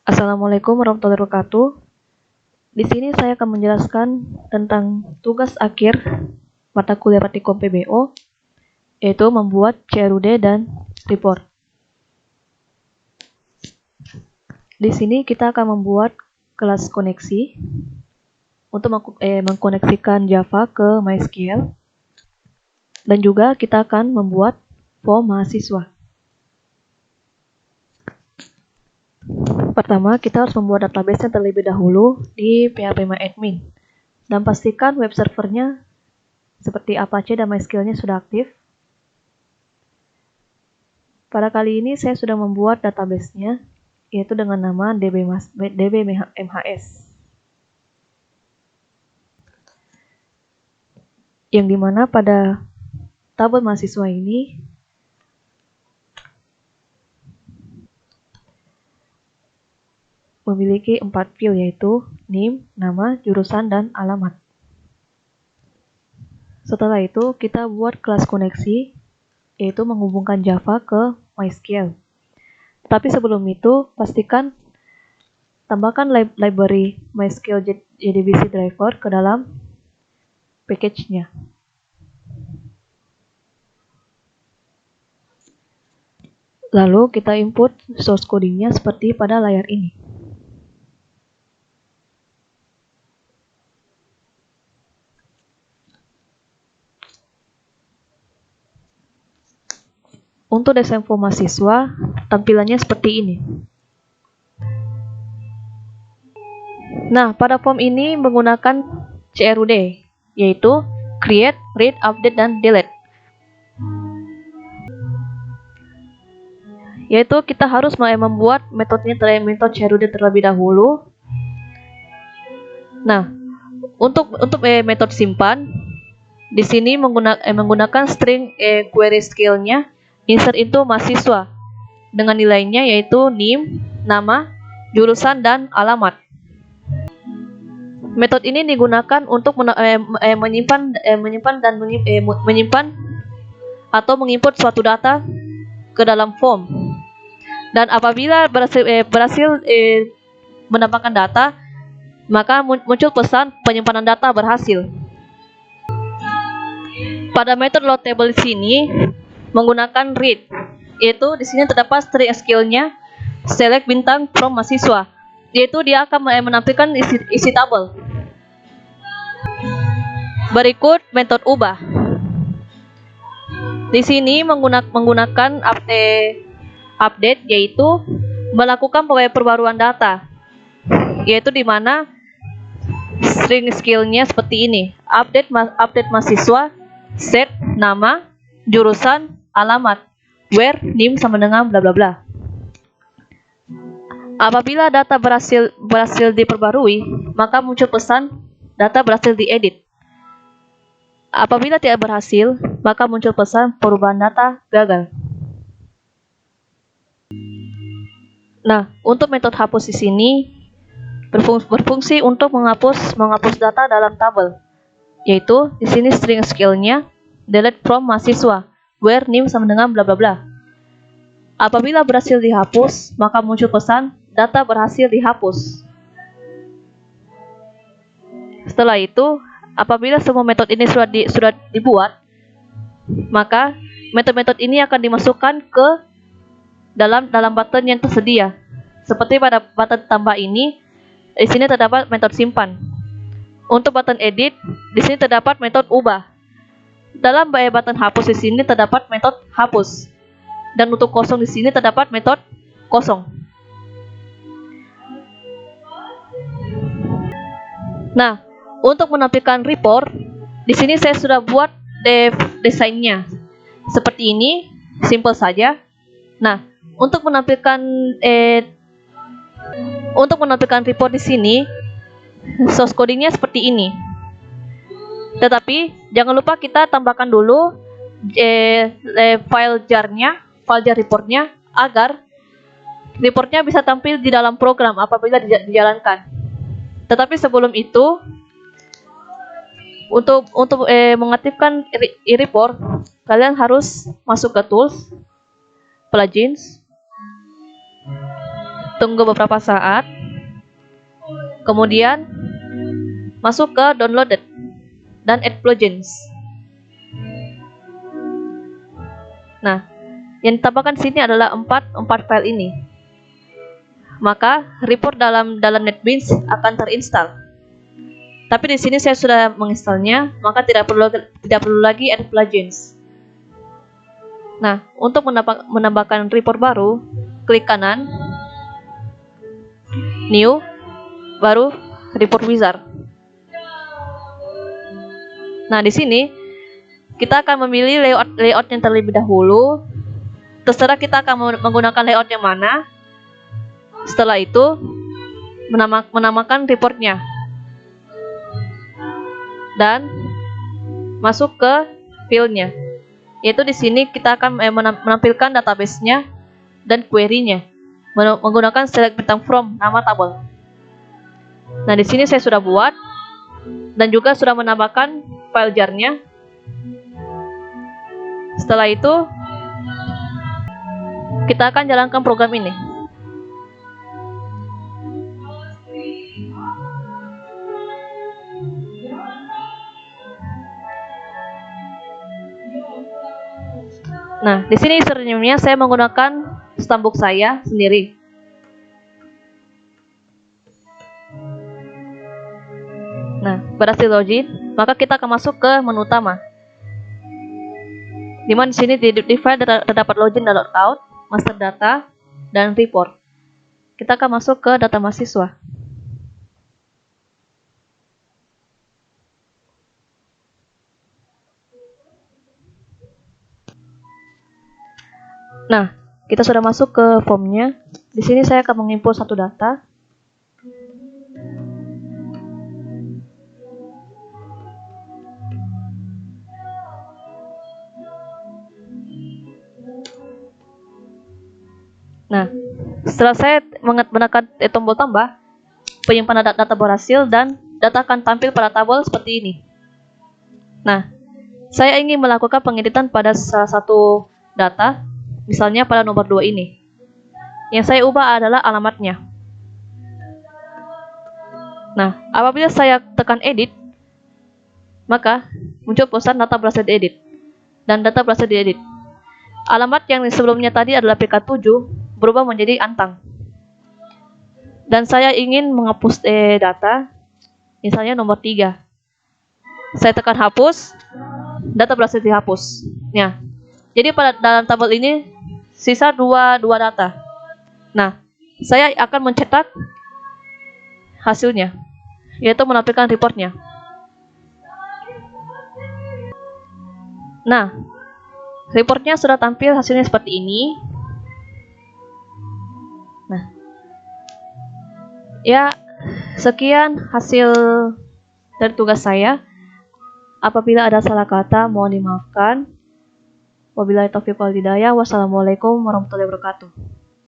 Assalamualaikum warahmatullahi wabarakatuh. Di sini saya akan menjelaskan tentang tugas akhir mata kuliah praktikum PBO, yaitu membuat CRUD dan report. Di sini kita akan membuat kelas koneksi untuk mengkoneksikan Java ke MySQL, dan juga kita akan membuat form mahasiswa. Pertama, kita harus membuat database terlebih dahulu di phpMyAdmin, dan pastikan web servernya seperti Apache dan MySQL-nya sudah aktif. Pada kali ini saya sudah membuat database-nya, yaitu dengan nama DBMHS, yang dimana pada tabel mahasiswa ini memiliki 4 field, yaitu name, nama, jurusan, dan alamat. Setelah itu, kita buat kelas koneksi, yaitu menghubungkan Java ke MySQL. Tapi sebelum itu, pastikan tambahkan library MySQL JDBC driver ke dalam package-nya. Lalu kita input source coding-nya seperti pada layar ini. Untuk desain form mahasiswa, tampilannya seperti ini. Nah, pada form ini menggunakan CRUD, yaitu create, read, update, dan delete. Yaitu kita harus membuat metode CRUD terlebih dahulu. Nah, untuk metode simpan, di sini menggunakan string query skill-nya insert into mahasiswa dengan nilainya yaitu name, nama, jurusan, dan alamat. Metode ini digunakan untuk menyimpan atau menginput suatu data ke dalam form. Dan apabila berhasil menambahkan data, maka muncul pesan penyimpanan data berhasil. Pada metode load table di sini menggunakan read, yaitu di sini terdapat string skill-nya select bintang from mahasiswa, yaitu dia akan menampilkan isi tabel. Berikut metode ubah. Di sini menggunakan update, yaitu melakukan perbaruan data, yaitu di mana string skill-nya seperti ini: update mahasiswa, set nama, jurusan, alamat, where name sama dengan bla bla bla. Apabila data berhasil diperbarui, maka muncul pesan data berhasil diedit. Apabila tidak berhasil, maka muncul pesan perubahan data gagal. Nah, untuk metode hapus di sini berfungsi untuk menghapus data dalam tabel, yaitu di sini string skill-nya delete from mahasiswa, where name sama dengan bla bla bla. Apabila berhasil dihapus, maka muncul pesan data berhasil dihapus. Setelah itu, apabila semua metode ini sudah dibuat, maka metode ini akan dimasukkan ke dalam button yang tersedia. Seperti pada button tambah ini, di sini terdapat metode simpan. Untuk button edit, di sini terdapat metode ubah. Dalam button hapus di sini terdapat metode hapus, dan untuk kosong di sini terdapat metode kosong. Nah, untuk menampilkan report, di sini saya sudah buat desainnya seperti ini, simple saja. Nah, untuk menampilkan report di sini, source codingnya seperti ini. Tetapi jangan lupa kita tambahkan dulu file jar reportnya agar reportnya bisa tampil di dalam program apabila dijalankan. Tetapi sebelum itu, untuk mengaktifkan report, kalian harus masuk ke tools, plugins, tunggu beberapa saat, kemudian masuk ke downloaded dan add plugins. Nah, yang ditambahkan sini adalah 4 file ini. Maka report dalam NetBeans akan terinstall. Tapi di sini saya sudah menginstalnya, maka tidak perlu lagi add plugins. Nah, untuk menambahkan report baru, klik kanan, new, baru report wizard. Nah, di sini kita akan memilih layout yang terlebih dahulu. Terserah kita akan menggunakan layout yang mana. Setelah itu, menamakan reportnya. Dan masuk ke filenya. Yaitu di sini kita akan menampilkan database-nya dan query-nya menggunakan select bintang from nama tabel. Nah, di sini saya sudah buat dan juga sudah menambahkan file jar-nya. Setelah itu kita akan jalankan program ini. Nah, di sini username-nya saya menggunakan Stambook saya sendiri. Nah, berhasil login, maka kita akan masuk ke menu utama. Di mana di sini di file terdapat login dan logout, master data, dan report. Kita akan masuk ke data mahasiswa. Nah, kita sudah masuk ke formnya. Di sini saya akan mengimport satu data. Nah, setelah saya menekan tombol tambah, penyimpanan data berhasil dan data akan tampil pada tabel seperti ini. Nah, saya ingin melakukan pengeditan pada salah satu data, misalnya pada nomor 2 ini. Yang saya ubah adalah alamatnya. Nah, apabila saya tekan edit, maka muncul pesan data berhasil diedit. Dan data berhasil diedit. Alamat yang sebelumnya tadi adalah PK7 berubah menjadi Antang. Dan saya ingin menghapus data, misalnya nomor 3. Saya tekan hapus, data berhasil dihapus. Ya. Jadi dalam tabel ini sisa dua data. Nah, saya akan mencetak hasilnya, yaitu menampilkan reportnya. Nah, reportnya sudah tampil hasilnya seperti ini. Nah, ya, sekian hasil dari tugas saya. Apabila ada salah kata, mohon dimaafkan. Wabillahi taufiq wal hidayah. Wassalamualaikum warahmatullahi wabarakatuh.